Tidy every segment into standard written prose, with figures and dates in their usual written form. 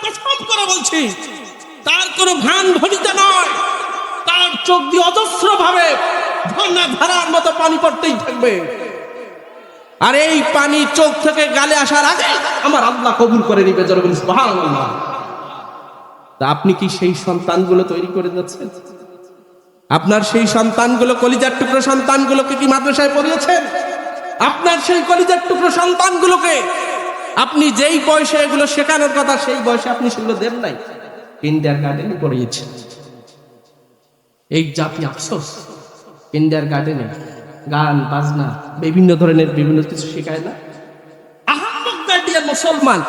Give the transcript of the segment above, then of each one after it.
কসম করে বলছি, তার কোনো ভান ভরিতে নয়, তার চোখ দিয়ে অজস্র ভাবে ঝর্ণা ধারার মতো পানি পড়তেই থাকবে। আর এই পানি চোখ থেকে গালে আসার আগে আমার আল্লাহ কবুল করে নিবে। জোরে বলি সুবহানাল্লাহ। তা আপনি কি সেই সন্তানগুলো তৈরি করে যাচ্ছেন? আপনার সেই সন্তানগুলো, কলিজার টুকরো সন্তানগুলোকে কি মাদ্রাসায় পড়িয়েছেন? আপনার সেই কলিজার টুকরো সন্তানগুলোকে আপনি যেই বয়সে এগুলো শেখানোর কথা সেই বয়সে আপনি সেগুলো দেন নাই, কিন্ডারগার্টেনে পড়িয়েছেন। এই জাতি আফসোস, কিন্ডারগার্টেনে গান বাজনা বিভিন্ন ধরনের বিভিন্ন কিছু শেখায় না। আহম্মক গার্ডিয়ান মুসলমান,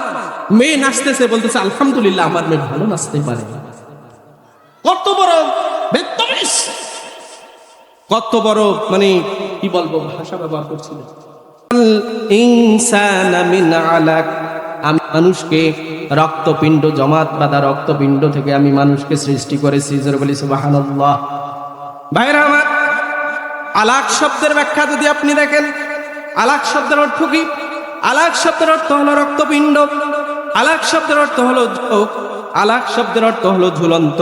মেয়ে নাচতেছে, বলতেছে আলহামদুলিল্লাহ আমার মেয়ে ভালো নাচতে পারে। কত বড় বেত্তমিস, কত বড় মানে কি বলবো ভাষা ব্যবহার করছিল। ইনসানা মিন আলাক, আমি মানুষকে রক্তপিণ্ড, জমাট বাঁধা রক্তপিণ্ড থেকে আমি মানুষকে সৃষ্টি করেছি। জোরে বলি সুবহানাল্লাহ। ভাইরা আমার, আলাক শব্দের ব্যাখ্যা যদি আপনি দেখেন, আলাক শব্দের অর্থ কি? আলাক শব্দের অর্থ হলো রক্তপিণ্ড, আলাক শব্দের অর্থ হলো যোগ, আলাক শব্দের অর্থ হলো ঝুলন্ত,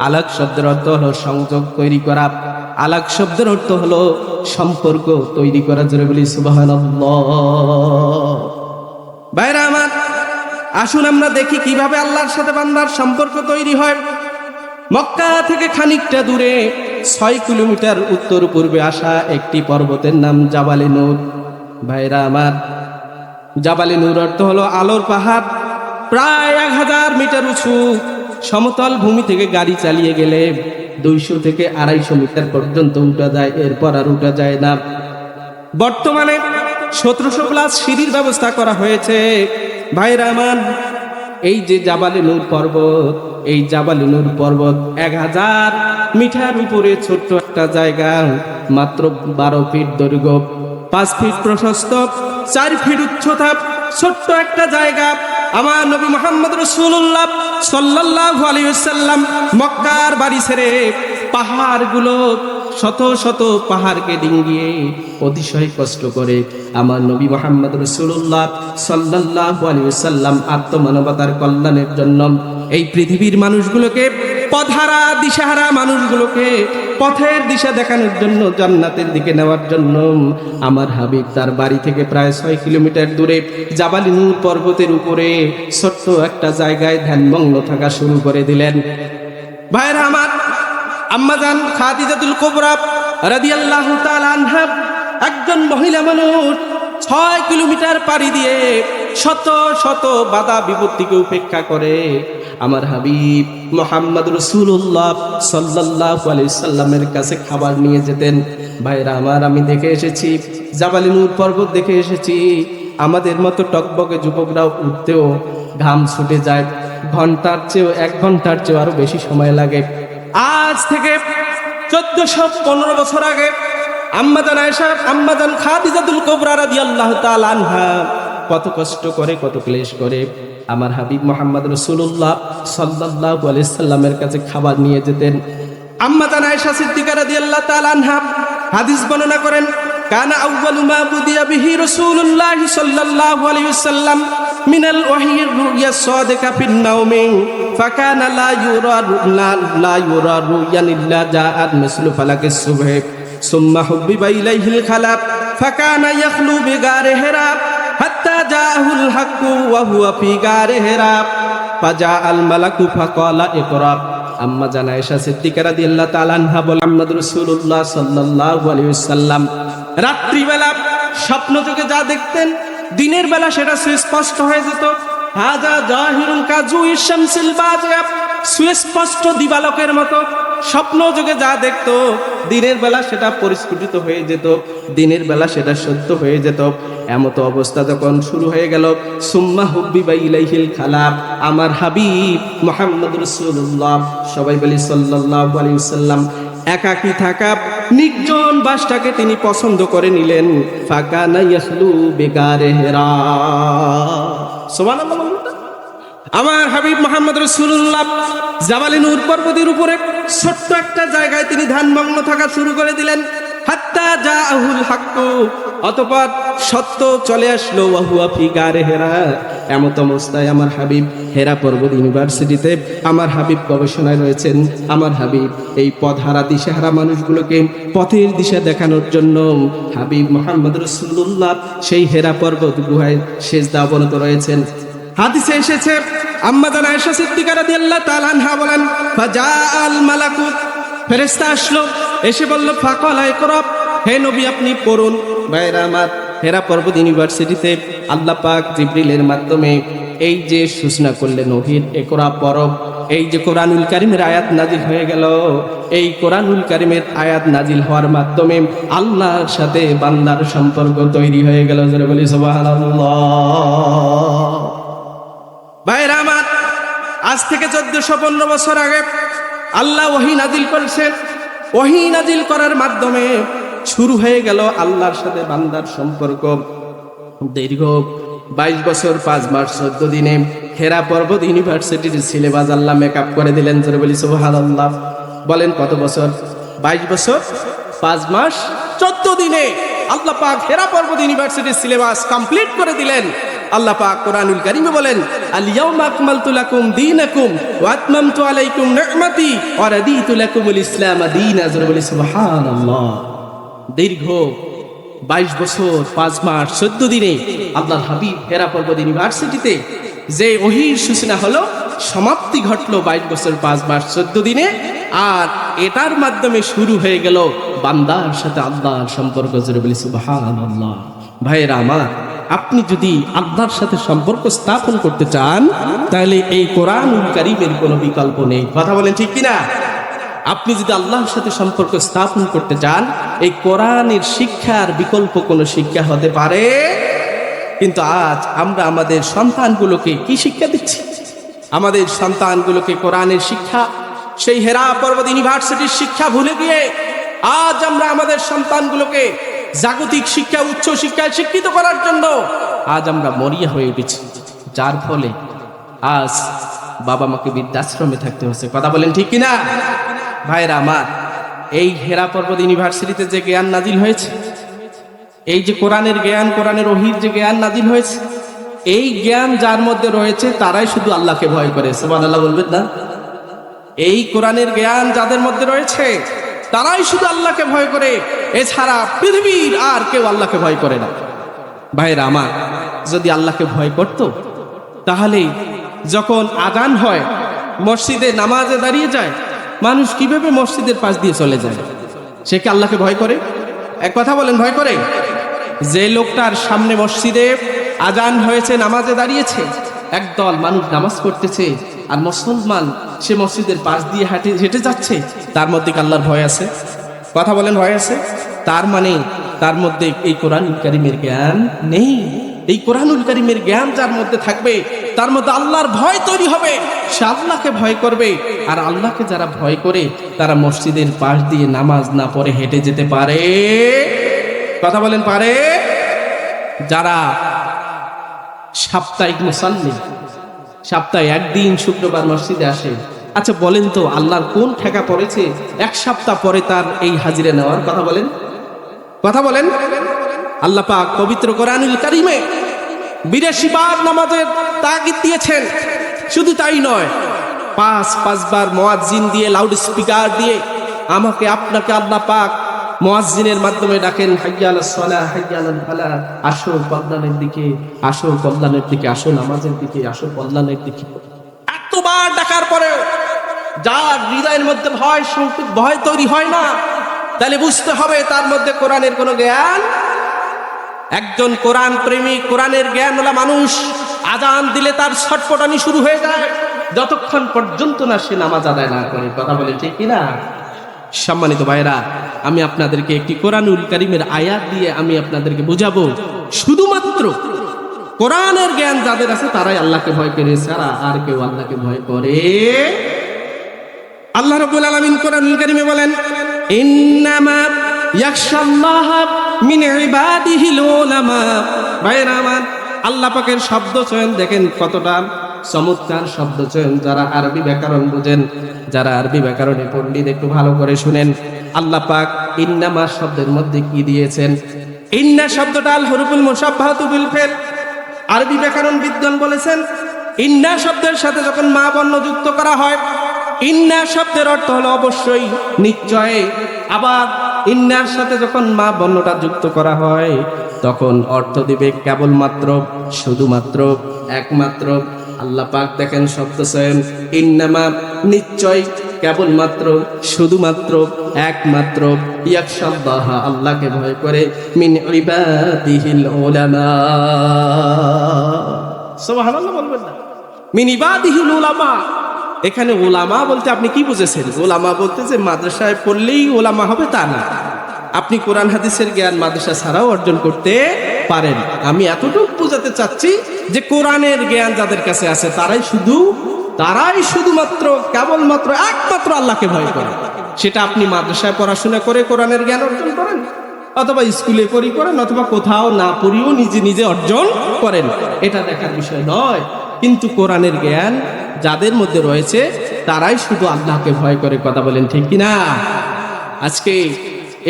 আলাক শব্দের অর্থ হলো সংযোগ তৈরি করা, আলাক শব্দের অর্থ হলো সম্পর্ক তৈরি করা। জোরে বলি সুবহানাল্লাহ। ভাইরা আমার, আসুন আমরা দেখি কিভাবে আল্লাহর সাথে বান্দার সম্পর্ক তৈরি হয়। মক্কা থেকে খানিকটা দূরে 6 কিলোমিটার উত্তর পূর্বে আসা একটি পর্বতের নাম জাবালে নূর। ভাইরা আমার, জাবালে নূর অর্থ হলো আলোর পাহাড়। প্রায় 1000 মিটার উঁচু সমতল ভূমি থেকে গাড়ি চালিয়ে গেলে 200 থেকে 250 মিটার পর্যন্ত উঠা যায়, এরপর আর উঠা যায় না। বর্তমানে 1700 প্লাস সিঁড়ির ব্যবস্থা করা হয়েছে। ভাইরা আমার, এই যে জাবালে নূর পর্বত, এই জাবালে নূর পর্বত 1000 মিটার উপরে ছোট্ট একটা জায়গা, মাত্র 12 ফিট দৈর্ঘ্য, 5 ফিট প্রশস্ত, 4 ফিট উচ্চতা, ছোট্ট একটা জায়গা। আমার নবী মুহাম্মদ রাসূলুল্লাহ সাল্লাল্লাহু আলাইহি ওয়াসাল্লাম মক্কার বাড়ি ছেড়ে পাহাড়গুলো, শত শত পাহাড়কে ডিঙ্গিয়ে অতিশয় কষ্ট করে আমার নবী মুহাম্মদ রাসূলুল্লাহ সাল্লাল্লাহু আলাইহি ওয়াসাল্লাম আত্মমানবতার কল্যাণের জন্য এই পৃথিবীর মানুষগুলোকে, পথহারা দিশাহারা মানুষগুলোকে পথের দিশা দেখানোর জন্য, জান্নাতের দিকে নেওয়ার জন্য আমার হাবিব তার বাড়ি থেকে প্রায় 6 কিলোমিটার দূরে জাবালে নূর পর্বতের উপরে ছোট্ট একটা জায়গায় ধ্যানমগ্ন থাকা শুরু করে দিলেন। ভাইরা আমার, আম্মাজান খাদিজাতুল কুবরা রাদিয়াল্লাহু তাআলা আনহা একজন মহিলা মানুষ 6 কিলোমিটার পাড়ি দিয়ে শত শত বাধা বিপত্তিকে উপেক্ষা করে আমার হাবিব মুহাম্মদ রাসূলুল্লাহ সাল্লাল্লাহু আলাইহি সাল্লামের কাছে খাবার নিয়ে যেতেন। ভাইরা আমার, আমি দেখে এসেছি, জাবালে নূর পর্বত দেখে এসেছি, আমাদের মতো টকবকে যুবকরাও উঠতেও ঘাম ছুটে যায়, ঘন্টার চেয়েও 1 ঘন্টার চেয়েও আরো বেশি সময় লাগে। আজ থেকে 1415 বছর আগে আম্মাজান আয়েশা, আম্মাজান খাদিজাতুল কুবরা রাদিয়াল্লাহু তাআলা আনহা কত কষ্ট করে, কত ক্লেশ করে আমার হাবিব মুহাম্মদ রাসূলুল্লাহ সাল্লাল্লাহু আলাইহি সাল্লামের কাছে খাবার নিয়ে যেতেন। আম্মাজান আয়েশা সিদ্দিকা রাদিয়াল্লাহু তাআলা আনহা হাদিস বর্ণনা করেন, কানা আউয়ালু মা বুদিয়া বিহি রাসূলুল্লাহ সাল্লাল্লাহু আলাইহি ওয়াসাল্লাম মিনাল ওয়াহির রুইয়া সাদিকা ফিন নাওমি ফাকানা লা ইউরা রুয়ান ইল্লা জাআত মিসলু ফালাকিস সুবহ সুম্মা হুবিবা ইলাইহিল খালাব ফাকানা ইয়াখলু বিগারে হিরা হাত্তা জাআহুল হাক্কু ওয়া হুয়া ফি গারে হিরা ফাজাআল মালাকু ফাকালা ইকরা। আম্মা জান আয়েশা সিদ্দিকা রাদিয়াল্লাহু তাআলা আনহা বলেন, মুহাম্মদ রাসূলুল্লাহ সাল্লাল্লাহু আলাইহি ওয়াসাল্লাম রাত্রিবেলা স্বপ্ন চোখে যা দেখতেন, দিনের বেলা সেটা সুস্পষ্ট হয়ে যেত। হাজা জাহিরুল কাজু ইশামসিল বাজিয়া, সুস্পষ্ট দিবালোকের মতো স্বপ্ন যোগে যা দেখতো, দিনের বেলা সেটা পরিস্ফুটিত হয়ে যেত, দিনের বেলা সেটা সত্য হয়ে যেত। এমতো অবস্থা যখন শুরু হয়ে গেল, সুম্মা হুব্বিবা ইলাইহিল খালাব, আমার হাবিব মুহাম্মদ রাসূলুল্লাহ, সবাই বলি সাল্লাল্লাহু আলাইহি ওয়াসাল্লাম, একাকী থাকা নির্জন বাসটাকে তিনি পছন্দ করে নিলেন। ফাকানা ইয়াখলু বিগারে হিরা। সুবহানাল্লাহ। আমার হাবিব মুহাম্মদ রাসূলুল্লাহ জাবালে নূর পর্বতের উপরে ছোট্ট একটা জায়গায় তিনি ধ্যানমগ্ন থাকা শুরু করে দিলেন। হাত্তা জাআহুল হাক্কু, অতঃপর সত্য চলে আসলো ওয়াহুয়া ফি গারে হেরা। এমত অবস্থায় আমার হাবিব হেরা পর্বত ইউনিভার্সিটিতে আমার হাবিব গবেষণায় রয়েছেন। আমার হাবিব এই পথহারা দিশেহারা মানুষগুলোকে পথের দিশা দেখানোর জন্য হাবিব মুহাম্মদ রাসূলুল্লাহ সেই হেরা পর্বত গুহায় সেজদা অবনত রয়েছেন। হাদিসে এসেছে আম্মা জান আয়েশা সিদ্দিকা রাদিয়াল্লাহু তাআলা আনহা বলেন, ফাজাআল মালাকুত, ফেরেশতা আসলো, এসে বলল ফাকালা ইকরা, হে নবী আপনি পড়ুন। ভাইরা আমার, হেরা পর্বত ইউনিভার্সিটিতে আল্লাহ পাক জিবরিলের মাধ্যমে এই যে সূচনা করলেন ওহির ইকরা পড়ো, এই যে কোরআনুল কারীমের আয়াত নাজিল হয়ে গেল, এই কোরআনুল কারীমের আয়াত নাজিল হওয়ার মাধ্যমে আল্লাহর সাথে বান্দার সম্পর্ক তৈরি হয়ে গেল। জোরে বলি সুবহানাল্লাহ। ভাইরা আমার, আজ থেকে 1415 বছর আগে আল্লাহ ওহী নাজিল করেছেন। ওহী নাজিল করার মাধ্যমে শুরু হয়ে গেল আল্লাহর সাথে বান্দার সম্পর্ক। দীর্ঘ 22 বছর 5 মাস 14 দিনে হেরা পর্বত ইউনিভার্সিটির সিলেবাস আল্লাহ মেকআপ করে দিলেন। জোরে বলি সুবহানাল্লাহ। বলেন কত বছর? 22 বছর 5 মাস 14 দিনে আল্লাহ পাক হেরা পর্বত ইউনিভার্সিটির সিলেবাস কমপ্লিট করে দিলেন। আল্লাহ পাক কোরআনুল কারীমে বলেন, আল ইয়াউমা আকমালতু লাকুম দীনাকুম ওয়া আতমামতু আলাইকুম নি'মাতি ওয়া রাদিতু লাকুমুল ইসলাম দীনা। জোরে বলি সুবহানাল্লাহ। দীর্ঘ 22 বছর 5 মাস 14 দিনে আল্লাহর হাবিব হেরা পর্বত ইউনিভার্সিটিতে যে ওহীর সূচনা হলো, সমাপ্তি ঘটলো 22 বছর 5 মাস 14 দিনে। আর এটার মাধ্যমে শুরু হয়ে গেল বান্দার সাথে আল্লাহর সম্পর্ক। জোরে বলি সুবহানাল্লাহ। ভাইরা আমার, আপনি যদি আল্লাহর সাথে সম্পর্ক স্থাপন করতে চান তাহলে এই কোরআনুল কারীমের কোনো বিকল্প নেই। কথা বলেন ঠিক কিনা? আপনি যদি আল্লাহর সাথে সম্পর্ক স্থাপন করতে চান, এই কোরআনের শিক্ষার বিকল্প কোনো শিক্ষা হতে পারে। কিন্তু আজ আমরা আমাদের সন্তানগুলোকে কি শিক্ষা দিচ্ছি? আমাদের সন্তানগুলোকে কোরআনের শিক্ষা, সেই হেরা পর্বত ইউনিভার্সিটির শিক্ষা ভুলে গিয়ে আজ আমরা আমাদের সন্তানগুলোকে জাগতিক শিক্ষা, উচ্চ শিক্ষায় শিক্ষিত করার জন্য আজ আমরা মরিয়া হয়ে উঠেছি, যার ফলে আজ বাবা মাকে বৃদ্ধাশ্রমে থাকতে হচ্ছে। কথা বলেন ঠিক কিনা? ভাইরা আমার, এই হেরা পর্বত ইউনিভার্সিটিতে যে জ্ঞান নাজিল হয়েছে, এই যে কোরআনের জ্ঞান, কোরআনের ওহীর যে জ্ঞান নাজিল হয়েছে, এই জ্ঞান যার মধ্যে রয়েছে তারাই শুধু আল্লাহকে ভয় করে। সুবহানাল্লাহ বলবেন না? এই কোরআনের জ্ঞান যাদের মধ্যে রয়েছে তারাই শুধু আল্লাহকে ভয় করে, এছাড়া পৃথিবীর আর কেউ আল্লাহকে ভয় করে না। ভাইরা আমার, যদি আল্লাহকে ভয় করত তাহলে যখন আযান হয়, মসজিদে নামাজে দাঁড়িয়ে যায়, মানুষ কিভাবে মসজিদের পাশ দিয়ে চলে যায়? সে কি আল্লাহকে ভয় করে? এক কথা বলেন, ভয় করে? যে লোকটার সামনে মসজিদে আযান হয়েছে, নামাজে দাঁড়িয়েছে, একদল মানুষ নামাজ পড়তেছে, আর মুসলমান সে মসজিদের পাশ দিয়ে হেঁটে যাচ্ছে, তার মধ্যে কি আল্লাহর ভয় আছে? কথা বলেন, ভয় আছে? তার মানে তার মধ্যে এই কোরআনুল কারীমের জ্ঞান নেই। এই কোরআনুল কারীমের জ্ঞান যার মধ্যে থাকবে তার মধ্যে আল্লাহর ভয় তৈরি হবে, সে আল্লাহকে ভয় করবে। আর আল্লাহকে যারা ভয় করে তারা মসজিদের পাশ দিয়ে নামাজ না পড়ে হেঁটে যেতে পারে। কথা বলেন, পারে? যারা সাপ্তাহিক মুসাল্লি, সপ্তাহে একদিন শুক্রবার মসজিদে আসে, আচ্ছা বলেন তো আল্লাহর কোন ঠেকা পড়েছে 1 সপ্তাহ পরে তার এই হাজিরা নেওয়ার? কথা বলেন, কথা বলেন। আল্লাহ পাক পবিত্র কোরআনুল কারীমে 82 বার নামাজের তাগিদ দিয়েছেন। শুধু তাই নয়, 5 বার মুয়াজ্জিন দিয়ে, লাউড স্পিকার দিয়ে আমাকে আপনাকে আল্লাহ পাক মুয়াজ্জিনের মাধ্যমে ডাকেন, হাইয়া আলাস সালাহ, হাইয়া আলাল ফালাহ, আসো কল্যাণের দিকে, আসো কল্যাণের দিকে, আসো নামাজের দিকে, আসো কল্যাণের দিকে। এতবার ডাকার পরেও যার হৃদয়ের মধ্যে ভয়, সংকট, ভয় তৈরি হয় না, তাহলে বুঝতে হবে তার মধ্যে কোরআনের কোনো জ্ঞান। একজন কোরআন প্রেমী, কোরআনের জ্ঞানওয়ালা মানুষ আযান দিলে তার ছটফটানি শুরু হয়ে যায়, যতক্ষণ পর্যন্ত না সে নামাজ আদায় না করে। কথা বলে ঠিক কিনা? সম্মানিত ভাইরা, আমি আপনাদেরকে একটি কোরআনুল কারীমের আয়াত দিয়ে আমি আপনাদেরকে বুঝাবো, শুধুমাত্র কোরআনের জ্ঞান যাদের আছে তারাই আল্লাহকে ভয় করে, ছাড়া আর কেউ আল্লাহকে ভয় করে? আল্লাহ রাব্বুল আলামিন কোরআনুল কারীমে বলেন, ইন্নামা ইয়াখশাল্লাহ মিন ইবাদিহিল উলামা। ভাইরা আমার, আল্লাহ পাকের শব্দ চয়ন দেখেন কতটা চমৎকার শব্দ চয়ন। যারা আরবি ব্যাকরণ বুঝেন, যারা আরবি ব্যাকরণে পণ্ডিত, একটু ভালো করে শুনেন। আল্লাহ পাক ইন্নামা শব্দের মধ্যে কি দিয়েছেন? ইন্না শব্দটা আল হরুফুল মুশাব্বাহাতু বিল ফেল। আরবি ব্যাকরণ বিদ্বান বলেছেন ইন্না শব্দের সাথে যখন মা বর্ণ যুক্ত করা হয়, ইন্না শব্দের অর্থ হলো অবশ্যই, নিশ্চয়। আবার ইন্নার সাথে যখন মা বর্ণটা যুক্ত করা হয় তখন অর্থ দিবে কেবলমাত্র, শুধুমাত্র, একমাত্র। আল্লাহ পাক দেখেন শব্দ চয়ন, ইন্নামা নিশ্চয়, কেবলমাত্র, শুধুমাত্র, একমাত্র, ইয়াখশাল্লাহ আল্লাহকে ভয় করে, মিন ইবাদিহিল উলামা। সুবহানাল্লাহ বলবেন না, মিন ইবাদিহিল উলামা। এখানে ওলামা বলতে আপনি কি বুঝেছেন? ওলামা বলতে যে মাদ্রাসায় পড়লেই ওলামা হবে তা না, আপনি কোরআন হাদিসের জ্ঞান মাদ্রাসা ছাড়াও অর্জন করতে পারেন। আমি এতটুকু বোঝাতে চাচ্ছি যে কোরআনের জ্ঞান যাদের কাছে আছে তারাই শুধুমাত্র, কেবলমাত্র, একমাত্র আল্লাহকে ভয় করে। সেটা আপনি মাদ্রাসায় পড়াশোনা করে কোরআনের জ্ঞান অর্জন করেন, অথবা স্কুলে করেন, অথবা কোথাও না পড়িও নিজে নিজে অর্জন করেন, এটা দেখার বিষয় নয়। কিন্তু কোরআনের জ্ঞান যাদের মধ্যে রয়েছে তারাই শুধু আল্লাহকে ভয় করে। কথা বলেন ঠিক কিনা? আজকে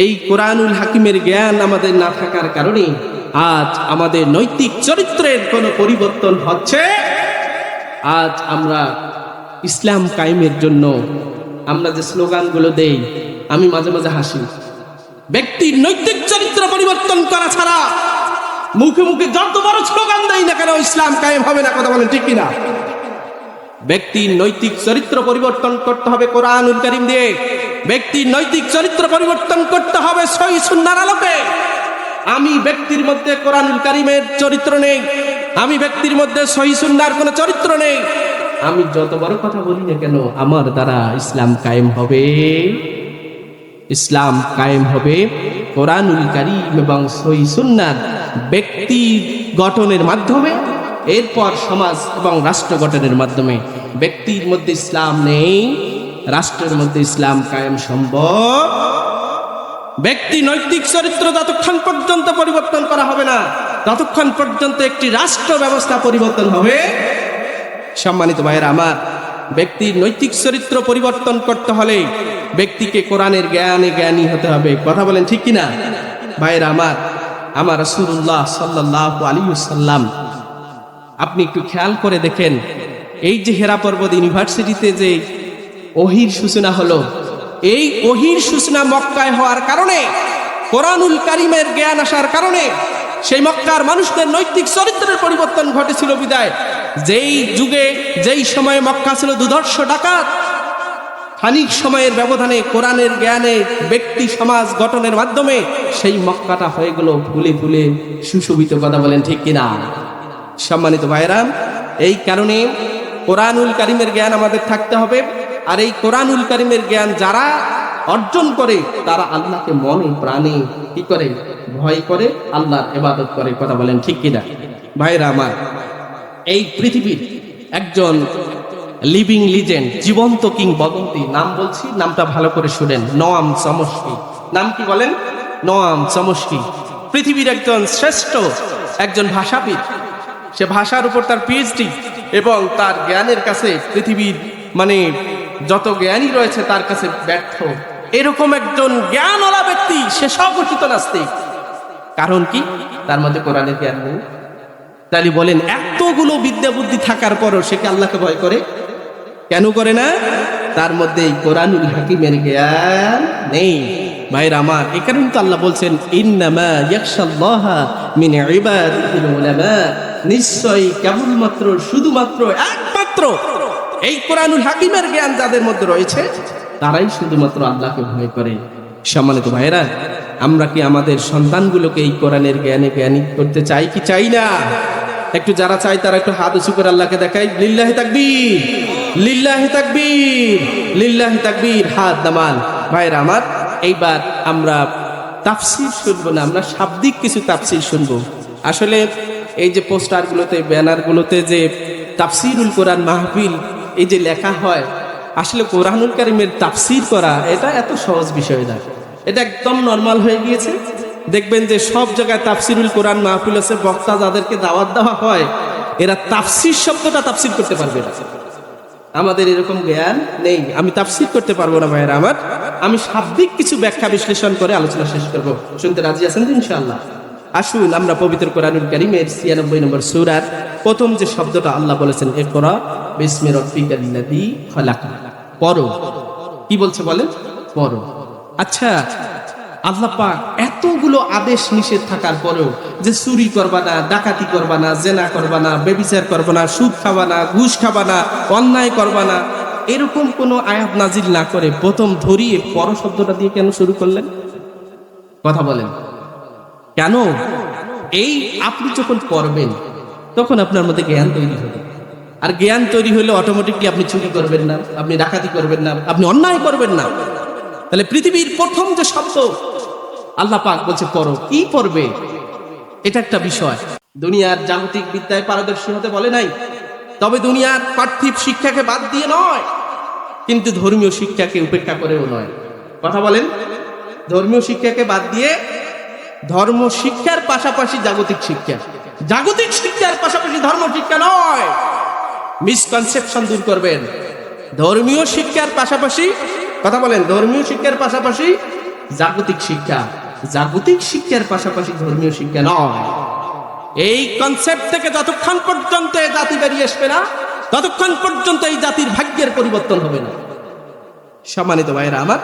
এই কোরআনুল হাকিমের জ্ঞান আমাদের না থাকার কারণে আজ আমাদের নৈতিক চরিত্রের কোনো পরিবর্তন হচ্ছে। আজ আমরা ইসলাম কায়েমের জন্য আমরা যে স্লোগানগুলো দেই, আমি মাঝে মাঝে হাসি। ব্যক্তির নৈতিক চরিত্র পরিবর্তন করা ছাড়া মুখে মুখে যত বড় স্লোগান দেয় না কেন, ইসলাম কায়েম হবে না। কথা বলেন ঠিক কিনা? ব্যক্তির নৈতিক চরিত্র পরিবর্তন করতে হবে কোরআনুল কারীম দিয়ে। ব্যক্তির নৈতিক চরিত্র পরিবর্তন করতে হবে সহিহ সুন্নাহর আলোকে। আমি ব্যক্তির মধ্যে কোরআনুল কারীমের চরিত্র নেই, আমি ব্যক্তির মধ্যে সহিহ সুন্নাহর কোনো চরিত্র নেই, আমি যত বড় কথা বলি না কেন, আমার দ্বারা ইসলাম কায়েম হবে। ইসলাম কায়েম হবে কোরআনুল কারীম এবং সহিহ সুন্নাহর ব্যক্তি গঠনের মাধ্যমে, এরপর সমাজ এবং রাষ্ট্র গঠনের মাধ্যমে। ব্যক্তির মধ্যে ইসলাম নেই, রাষ্ট্রের মধ্যে ইসলাম কায়েম সম্ভব। ব্যক্তি নৈতিক চরিত্র যতক্ষণ পর্যন্ত পরিবর্তন করা হবে না, ততক্ষণ পর্যন্ত একটি রাষ্ট্র ব্যবস্থা পরিবর্তন হবে। সম্মানিত ভাইয়েরা আমার, ব্যক্তির নৈতিক চরিত্র পরিবর্তন করতে হলে ব্যক্তিকে কোরআনের জ্ঞানী হতে হবে। কথা বলেন ঠিক কিনা? ভাইয়েরা আমার রাসূলুল্লাহ সাল্লাল্লাহু আলাইহি ওয়াসাল্লাম, আপনি একটু খেয়াল করে দেখেন, এই যে হেরা পর্বত ইউনিভার্সিটিতে যে ওহীর সূচনা হলো, এই ওহীর সূচনা মক্কায় হওয়ার কারণে, কোরআনুল কারীমের জ্ঞান আসার কারণে সেই মক্কার মানুষদের নৈতিক চরিত্রের পরিবর্তন ঘটেছিল। বিদায় যেই যুগে, যেই সময়ে মক্কা ছিল দুর্ধর্ষ ডাকাত, খানিক সময়ের ব্যবধানে কোরআনের জ্ঞানে ব্যক্তি সমাজ গঠনের মাধ্যমে সেই মক্কাটা হয়ে গেল ফুলে ফুলে সুশোভিত। কথা বলেন ঠিক কিনা? সম্মানিত ভাইরা, এই কারণে কোরআনুল কারীমের জ্ঞান আমাদের থাকতে হবে। আর এই কোরআনুল কারীমের জ্ঞান যারা অর্জন করে তারা আল্লাহকে মনে প্রাণে কি করে? ভয় করে, আল্লাহর ইবাদত করে। কথা বলেন ঠিক কিনা? ভাইরা আমার, এই পৃথিবীর একজন লিভিং লিজেন্ড, জীবন্ত কিংবদন্তি, নাম বলছি, নামটা ভালো করে শুনেন, নোয়াম চমস্কি। নাম কি বলেন? Noam Chomsky. পৃথিবীর একজন শ্রেষ্ঠ একজন ভাষাবিদ। সে ভাষার উপর তার পিএইচডি এবং তার জ্ঞানের কাছে পৃথিবীর যত জ্ঞানী রয়েছে তার কাছে ব্যর্থ, এরকম একজন জ্ঞানওয়ালা ব্যক্তি। সে স্বঘোষিত নাস্তিক। কারণ কি? তার মধ্যে কোরআনের জ্ঞান নেই। তাহলে বলেন, এতগুলো বিদ্যা বুদ্ধি থাকার পরও সে কি আল্লাহকে ভয় করে? কেন করে না? তার মধ্যে এই কোরআনুল হাকিমের জ্ঞান নেই। ভাইরা আমার, এই কারণে তো আল্লাহ বলছেন, ইন্নামা ইয়াখশাল্লাহা মিন ইবাদিহিল উলামা। নিশ্চয়ই, কেবলমাত্র, শুধুমাত্র, একমাত্র এই কোরআনুল হাকিমের জ্ঞান যাদের মধ্যে রয়েছে তারাই শুধুমাত্র আল্লাহকে ভয় করে। সম্মানিত ভাইরা, আমরা কি আমাদের সন্তানগুলোকে এই কোরআনের জ্ঞানী করতে চাই কি চাই না? একটু যারা চাই তারা একটু হাত উঁচু করে আল্লাহকে দেখাই, লিল্লাহি তাকবীর, লিল্লাহি তাকবীর, লিল্লাহি তাকবীর, হাত নামান। ভাইরা আমার, এইবার আমরা তাফসীর শুনবো না, আমরা শাব্দিক কিছু তাফসীর শুনবো। আসলে এই যে পোস্টারগুলোতে, ব্যানারগুলোতে যে তাফসীরুল কোরআন মাহফিল এই যে লেখা হয়, আসলে কোরআনুল কারীমের তাফসীর করা এটা এত সহজ বিষয় না। এটা একদম নরমাল হয়ে গিয়েছে। দেখবেন যে সব জায়গায় তাফসীরুল কোরআন মাহফিল আছে, বক্তা যাদেরকে দাওয়াত দেওয়া হয় এরা তাফসীর শব্দটা তাফসীর করতে পারবে না। আমাদের এরকম জ্ঞান নেই, আমি তাফসীর করতে পারবো না। ভাইয়েরা আমার, আমি শাব্দিক কিছু ব্যাখ্যা বিশ্লেষণ করে আলোচনা শেষ করব। শুনতে রাজি আছেন তো ইনশাআল্লাহ? আসুন আমরা পবিত্র কোরআনুল কারীমের ৯৬ নম্বর সূরার প্রথম যে শব্দটা আল্লাহ বলেছেন, ইকরা বিসমি রাব্বিকাল্লাযী খালাক, পড়ো। কি বলছে বলেন? পড়ো। আচ্ছা, আল্লাহ পাক এতগুলো আদেশ নিষেধ থাকার পরেও যে চুরি করবা না, ডাকাতি করবা না, জেনা করবা না, ব্যভিচার করবা না, সুদ খাবা না, ঘুষ খাবা না, অন্যায় করবা না, এরকম কোনো আয়াত নাজিল না করে প্রথম ধরিয়ে পর শব্দটা দিয়ে কেন শুরু করলেন? কথা বলেন কেন? এই আপনি যখন পড়বেন তখন আপনার মধ্যে জ্ঞান তৈরি হবে, আর জ্ঞান তৈরি হলে অটোমেটিকলি আপনি চুরি করবেন না, আপনি ডাকাতি করবেন না, আপনি অন্যায় করবেন না। তাহলে পৃথিবীর প্রথম যে শব্দ আল্লাহ পাক বলছে পড়ো, কি পড়বে? এটা একটা বিষয়। দুনিয়ার জাগতিক বিদ্যায় পারদর্শী হতে বলে নাই, তবে দুনিয়ার পার্থিব শিক্ষাকে বাদ দিয়ে নয়, কিন্তু ধর্মীয় শিক্ষাকে উপেক্ষা করেও নয়। কথা বলেন, ধর্মীয় শিক্ষাকে বাদ দিয়ে ধর্ম শিক্ষার পাশাপাশি জাগতিক শিক্ষা, জাগতিক শিক্ষার পাশাপাশি ধর্ম শিক্ষা নয়। মিসকনসেপশন দূর করবেন। ধর্মীয় শিক্ষার পাশাপাশি, কথা বলেন, ধর্মীয় শিক্ষার পাশাপাশি জাগতিক শিক্ষা, জাগতিক শিক্ষার পাশাপাশি ধর্মীয় শিক্ষা নয়। এই কনসেপ্ট থেকে যতক্ষণ পর্যন্ত এই জাতি বেরিয়ে আসবে না, ততক্ষণ পর্যন্ত এই জাতির ভাগ্যের পরিবর্তন হবে না। সম্মানিত ভাইয়েরা আমার,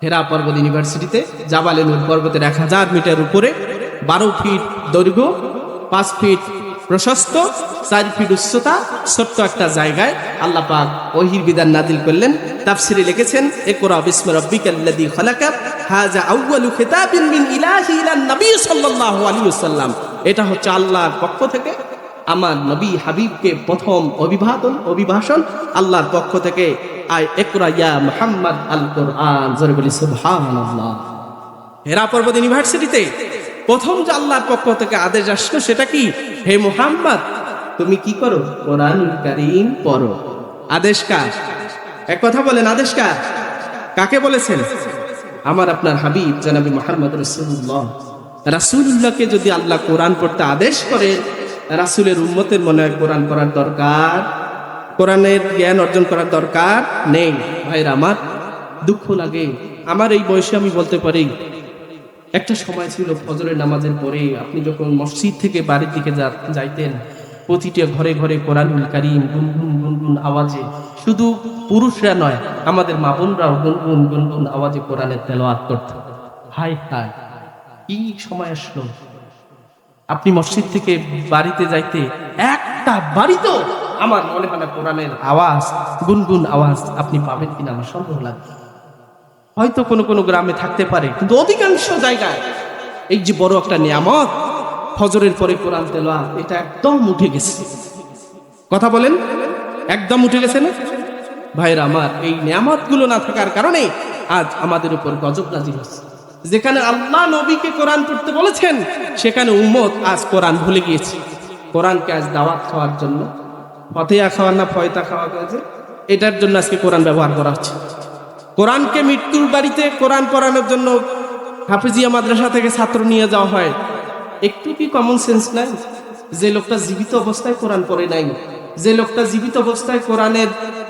হেরা পর্বত ইউনিভার্সিটিতে জাবালে নূর পর্বতের ১০০০ মিটার উপরে ১২ ফিট দৈর্ঘ্য, ৫ ফিট প্রশস্ত, ৪ ফিট উচ্চতা, ছোট্ট একটা জায়গায় আল্লাহ পাক ওহীর বিধান নাযিল করলেন। তাফসীরে লিখেছেন, ইকরা বিসমি রাব্বিকাল্লাযী খালাক, হাযা আউয়ালু খিতাবিন মিন ইলাহি ইলান নবী সাল্লাল্লাহু আলাইহি ওয়াসাল্লাম। এটা হচ্ছে আল্লাহর পক্ষ থেকে আমার নবী হাবিবকে প্রথম অভিভাষণ আল্লাহর পক্ষ থেকে। আয় ইকরা ইয়া মুহাম্মদ আল কোরআন, জোরে বলি সুবহানাল্লাহ। হেরা পর্বত ইউনিভার্সিটিতে প্রথম যে আল্লাহর পক্ষ থেকে আদেশ আসলো সেটা কি? হে মুহাম্মদ, তুমি কি করো? কোরআনুল কারীম পড়ো। আদেশ কার? এক কথা বলেন, আদেশ কার? কাকে বলেছেন? আমার আপনার হাবিব জনাবি মুহাম্মদ রাসূলুল্লাহ। রাসূলুল্লাহকে যদি আল্লাহ কোরআন পড়তে আদেশ করে, রাসূলের উম্মতের মনে হয় কোরআন পড়ার দরকার, কোরআনের জ্ঞান অর্জন করার দরকার নেই। ভাইরা আমার, দুঃখ লাগে। আমার এই বয়সে আমি বলতে পারি, একটা সময় ছিল ফজরের নামাজের পরে আপনি যখন মসজিদ থেকে বাড়ির দিকে যাইতেন, প্রতিটা ঘরে ঘরে কোরআনুল কারীম গুনগুন গুনগুন আওয়াজে, শুধু পুরুষরা নয়, আমাদের মা বোনরাও গুনগুন গুনগুন আওয়াজে কোরআনের তেলাওয়াত করত। হায় হায়, কি সময় আসলো! আপনি মসজিদ থেকে বাড়িতে যাইতে একটা বাড়িতেও আমার মনে হয় না কোরআনের আওয়াজ, গুনগুন আওয়াজ আপনি পাবেন কিনা আমার সন্দেহ লাগে। হয়তো কোনো কোনো গ্রামে থাকতে পারে, কিন্তু অধিকাংশ জায়গায় এই যে বড় একটা নিয়ামত ফজরের পরে কোরআন তেলাওয়াত, এটা একদম উঠে গেছে। কথা বলেন, একদম উঠে গেছে না? ভাইরা আমার, এই নিয়ামতগুলো না থাকার কারণে আজ আমাদের উপর গজব নাজিল হচ্ছে। যেখানে আল্লাহ নবীকে কোরআন পড়তে বলেছেন, সেখানে উম্মত আজ কোরআন ভুলে গিয়েছে। কোরআনকে আজ দাওয়াত খাওয়ার জন্য, ফতেয়া খাওয়ার না ফয়তা খাওয়া হয়েছে, এটার জন্য আজকে কোরআন ব্যবহার করা হচ্ছে। কোরআনকে মৃত্যুর বাড়িতে কোরআন পড়ানোর জন্য হাফিজিয়া মাদ্রাসা থেকে ছাত্র নিয়ে যাওয়া হয়। একটু কি কমন সেন্স নাই? যে লোকটা জীবিত অবস্থায় কোরআন পড়ে নাই, যে লোকটা জীবিত অবস্থায়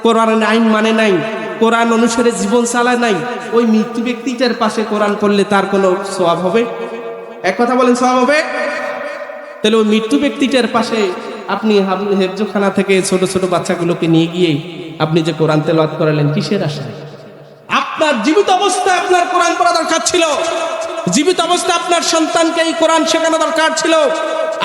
কোরআনের আইন মানে নাই, কোরআন অনুসারে জীবন চালায় নাই, ওই মৃত্যু ব্যক্তিটার পাশে কোরআন পড়লে তার কোনো সওয়াব হবে? এক কথা বলেন, সওয়াব হবে? তাহলে ওই মৃত্যু ব্যক্তিটার পাশে আপনি হেফজখানা থেকে ছোট ছোট বাচ্চাগুলোকে নিয়ে গিয়ে আপনি যে কোরআন তেলাওয়াত করালেন, কিসের আশায়? আপনার জীবিত অবস্থায় আপনার কোরআন পড়া দরকার ছিল। জীবিত অবস্থায় আপনার সন্তানকে এই কোরআন শেখানো দরকার ছিল।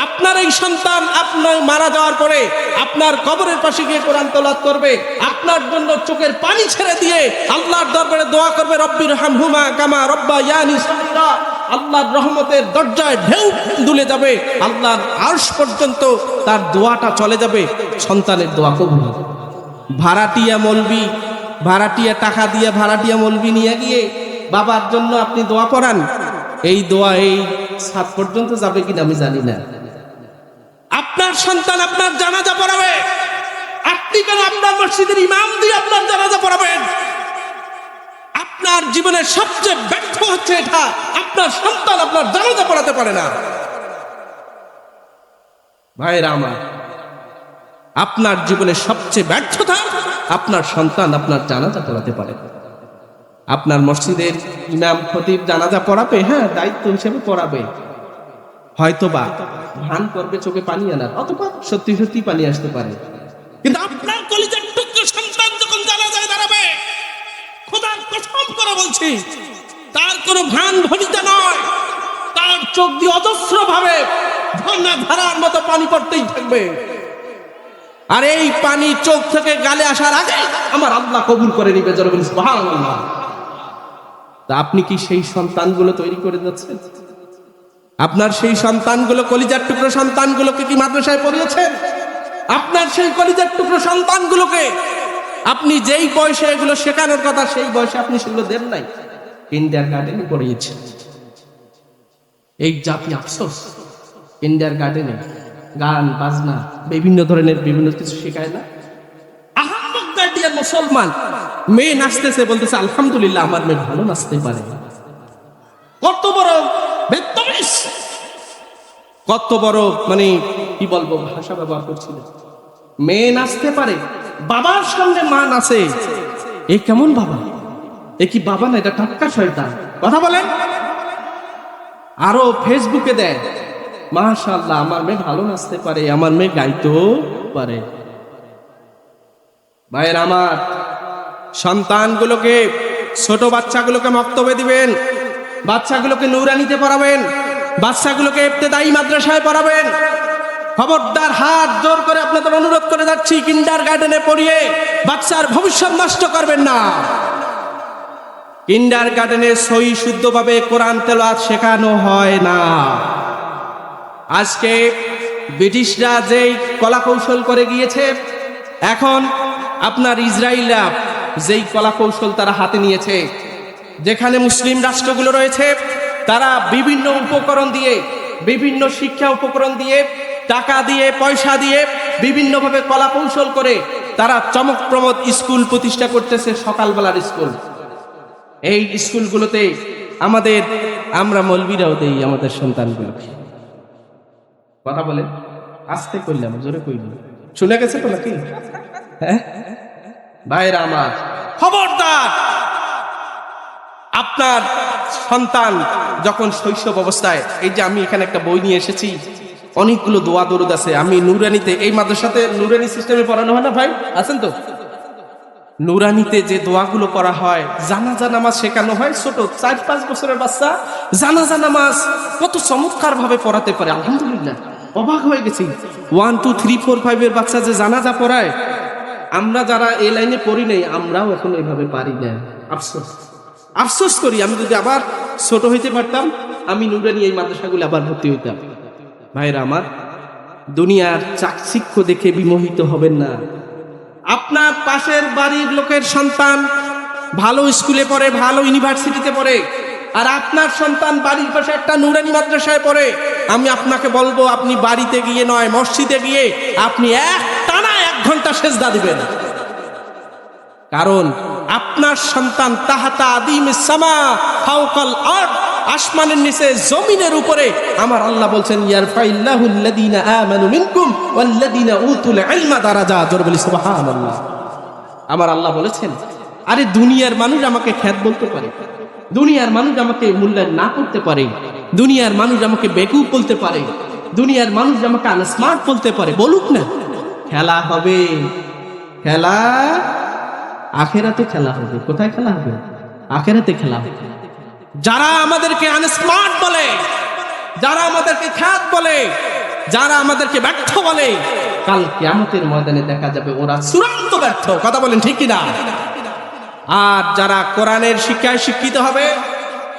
আপনার এই সন্তান আপনার মারা যাওয়ার পরে আপনার কবরের পাশে গিয়ে কোরআন তেলাওয়াত করবে, আপনার জন্য চোখের পানি ছেড়ে দিয়ে আল্লাহর দরবারে দোয়া করবে, রব্বির হামহুমা কামা রব্বায়ানি সগীরা। আল্লাহর রহমতের দরজায় ঢেউ দুলে যাবে, আল্লাহর আরশ পর্যন্ত তার দোয়াটা চলে যাবে, সন্তানের দোয়া কবুল হবে। ভাড়াটিয়া মৌলবি, ভাড়াটিয়া টাকা দিয়ে ভাড়াটিয়া মৌলবি নিয়ে গিয়ে বাবার জন্য আপনি দোয়া করান, এই দোয়া এই ছাদ পর্যন্ত যাবে কিনা আমি জানি না। আপনার সন্তান আপনার জানাজা পড়াবে, আপনি কেন আপনার মসজিদের ইমাম দিয়ে আপনার জানাজা পড়াবেন? আপনার জীবনের সবচেয়ে ব্যর্থ হচ্ছে এটা, আপনার সন্তান আপনার জানাজা পড়াতে পারে না। ভাইরা আমার, আপনার জীবনের সবচেয়ে ব্যর্থতা, আপনার সন্তান আপনার জানাজা পড়াতে পারে না। আপনার মসজিদের ইমাম খতিব জানাজা পড়াবে, হ্যাঁ দায়িত্ব হিসেবে পড়াবে, হয়তোবা ভান করবে চোখে পানি আনার, অথবা সত্যি সত্যি পানি আসতে পারে। কিন্তু আপনার কলিজার টুকরো সন্তান যখন জানাজায় দাঁড়াবে, খোদার কসম করে বলছি, তার কোনো ভান ভনিতা নয়, তার চোখ দিয়ে অজস্র ভাবে ঝর্ণা ধারার মতো পানি পড়তেই থাকবে। আর এই পানি চোখ থেকে গালে আসার আগে আমার আল্লাহ কবুল করে নিবে। জোরে বলুন সুবহানাল্লাহ। তা আপনি কি সেই সন্তানগুলো তৈরি করে যাচ্ছেন? আপনার সেই সন্তানগুলো, কলিজার টুকরো সন্তানগুলোকে কি মাদ্রাসায় পড়িয়েছেন? আপনার সেই কলিজার টুকরো সন্তানগুলোকে আপনি যেই বয়সে এগুলো শেখানোর কথা, সেই বয়সে আপনি সেগুলো দেন নাই, কিন্ডারগার্টেনে পড়িয়েছেন। এই জাতি আফসোস, কিন্ডারগার্টেনে গান বাজনা বিভিন্ন ধরনের বিভিন্ন কিছু শেখায় না। আহম্মক গার্ডিয়ান মুসলমান, মেয়ে নাচতেছে, বলতেছে আলহামদুলিল্লাহ আমার মেয়ে ভালো নাচতে পারে। কত বড় বেত্তমিস, কত বড় মানে কি বলবো ভাষা ব্যবহার করছিল। মেয়ে নাচতে পারে, বাবার সঙ্গে মা নাচে, এ কেমন বাবা? এ কি বাবা না, এটা টাটকা শয়তান। কথা বলেন। আরো ফেসবুকে দেয় মাশাআল্লাহ আমার মেয়ে ভালো নাচতে পারে, আমার মেয়ে গাইতেও পারে। ভাইয়ের আমার, সন্তানগুলোকে, ছোট বাচ্চাগুলোকে মক্তবে দিবেন, বাচ্চাগুলোকে নূরানিতে পড়াবেন, বাচ্চাগুলোকে ইবতেদায়ী মাদ্রাসায় পড়াবেন। খবরদার, হাত জোর করে আপনাদের অনুরোধ করে যাচ্ছি, কিন্ডারগার্টেনে পড়িয়ে বাচ্চার ভবিষ্যৎ নষ্ট করবেন না। কিন্ডারগার্টেনে সহি শুদ্ধভাবে কোরআন তেলাওয়াত শেখানো হয় না। আজকে ব্রিটিশরা যেই কলা কৌশল করে গিয়েছে, এখন আপনার ইসরায়েলরা যেই কলা কৌশল তারা হাতে নিয়েছে, যেখানে মুসলিম রাষ্ট্রগুলো রয়েছে, তারা বিভিন্ন উপকরণ দিয়ে, বিভিন্ন শিক্ষা উপকরণ দিয়ে, টাকা দিয়ে, পয়সা দিয়ে বিভিন্নভাবে কলা কৌশল করে তারা চমকপ্রমোদ স্কুল প্রতিষ্ঠা করতেছে, সকালবেলার স্কুল। এই স্কুলগুলোতে আমরা মৌলবীরাও দেই আমাদের সন্তানগুলোকে। কথা বলে আস্তে করলাম, জোরে কইলাম, শুনে গেছে তো নাকি? হ্যাঁ ভাইরা আমার, খবরদার, আপনার সন্তান যখন শৈশব অবস্থায়, এই যে আমি এখানে একটা বই নিয়ে এসেছি, অনেকগুলো দোয়া দরুদ আছে। আমি নুরানিতে, এই মাদ্রাসাতে নুরানি সিস্টেমে পড়ানো হয় না ভাই, আছেন তো? নুরানিতে যে দোয়াগুলো করা হয়, জানাজা নামাজ শেখানো হয়। ছোট 4-5 বছরের বাচ্চা জানাজা নামাজ কত চমৎকার ভাবে পড়াতে পারে, আলহামদুলিল্লাহ, অবাক হয়ে গেছি। 1, 2, 3, 4, 5 এর বাচ্চা যে জানাজা পড়ায়, আমরা যারা এই লাইনে পড়ি নাই, আমরাও এখন এইভাবে পারি না। আফসোস, আফসোস করি। আমি যদি আবার ছোট হইতে পারতাম, আমি নুরানি এই মাদ্রাসাগুলো আবার ভর্তি হইতাম। ভাইরা আমার, দুনিয়ার চাকচিক্য দেখে বিমোহিত হবেন না। আপনার পাশের বাড়ির লোকের সন্তান ভালো স্কুলে পড়ে, ভালো ইউনিভার্সিটিতে পড়ে, আর আপনার সন্তান বাড়ির পাশে একটা নুরানি মাদ্রাসায় পড়ে, আমি আপনাকে বলবো, আপনি বাড়িতে গিয়ে নয়, মসজিদে গিয়ে আপনি টানা 1 ঘন্টা সেজদা দিবেন। কারণ আপনার সন্তান তাহাতা আদিমিস সামা ফাওকাল আরদ, আসমানের নিচে, জমিনের উপরে। আমার আল্লাহ বলছেন ইয়ারফাইল্লাহুল লাযিনা আমানু মিনকুম ওয়াল্লাযিনা উতুল ইলমা দারাজাত। জোরে বলি সুবহানাল্লাহ। আমার আল্লাহ বলেছেন, আরে দুনিয়ার মানুষ আমাকে খ্যাত বলতে পারে, দুনিয়ার মানুষ আমাকে মূল্যায়ন না করতে পারে, দুনিয়ার মানুষ আমাকে বেকুব বলতে পারে, দুনিয়ার মানুষ আমাকে আনস্মার্ট বলতে পারে, বলুক না, খেলা হবে। খেলা আখিরাতে খেলা হবে। কোথায় খেলা হবে? আখিরাতে খেলা হবে। যারা আমাদেরকে আনস্মার্ট বলে, যারা আমাদেরকে খ্যাত বলে, যারা আমাদেরকে ব্যর্থ বলে, কাল কিয়ামতের ময়দানে দেখা যাবে ওরা চূড়ান্ত ব্যর্থ। কথা বলেন ঠিক কিনা? আর যারা কোরআনের শিক্ষায় শিক্ষিত হবে,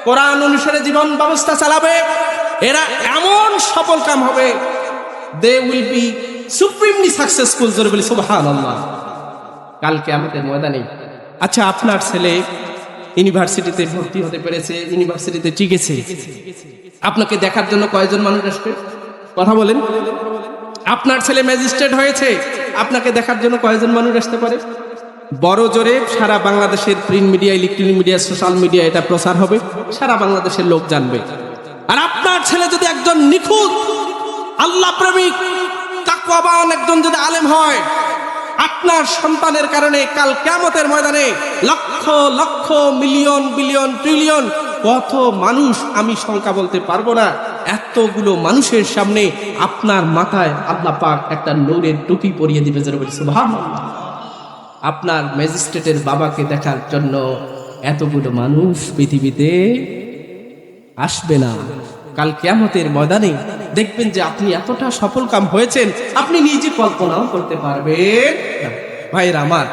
কোরআন অনুসারে জীবন ব্যবস্থা চালাবে, এরা এমন সফল কাম হবে, they will be supremely successful. জোরে বলি সুবহানাল্লাহ। কাল কিয়ামতের ময়দানে। আচ্ছা, আপনার ছেলে ইউনিভার্সিটিতে ভর্তি হতে পেরেছে, ইউনিভার্সিটিতে টিকেছে, আপনাকে দেখার জন্য কয়জন মানুষ আসবে? কথা বলেন। আপনার ছেলে ম্যাজিস্ট্রেট হয়েছে, আপনাকে দেখার জন্য কয়জন মানুষ আসতে পারে? বড় জোরে সারা বাংলাদেশের print media, electronic media, social media এটা প্রচার হবে, সারা বাংলাদেশের লোক জানবে। আর আপনার ছেলে যদি একজন নিখুঁত আল্লাহ প্রেমিক তাকওয়াবান একজন যদি আলেম হয়, আপনার সন্তানের কারণে কাল কিয়ামতের ময়দানে lakh lakh, million, billion, trillion, কত মানুষ আমি সংখ্যা বলতে পারবো না, এতগুলো মানুষের সামনে আপনার মাথায় আল্লাহ পাক একটা নূরের টুপি পরিয়ে দিবে, যেন বলি সুবহানাল্লাহ। আপনার ম্যাজিস্ট্রেটের বাবাকে দেখার জন্য এতগুলো মানুষ পৃথিবীতে আসবে না। কাল কিয়ামতের ময়দানে দেখবেন যে আপনি এতটা সফল কাম হয়েছেন, আপনি নিজে কল্পনাও করতে পারবেন না। ভাইরা আমার,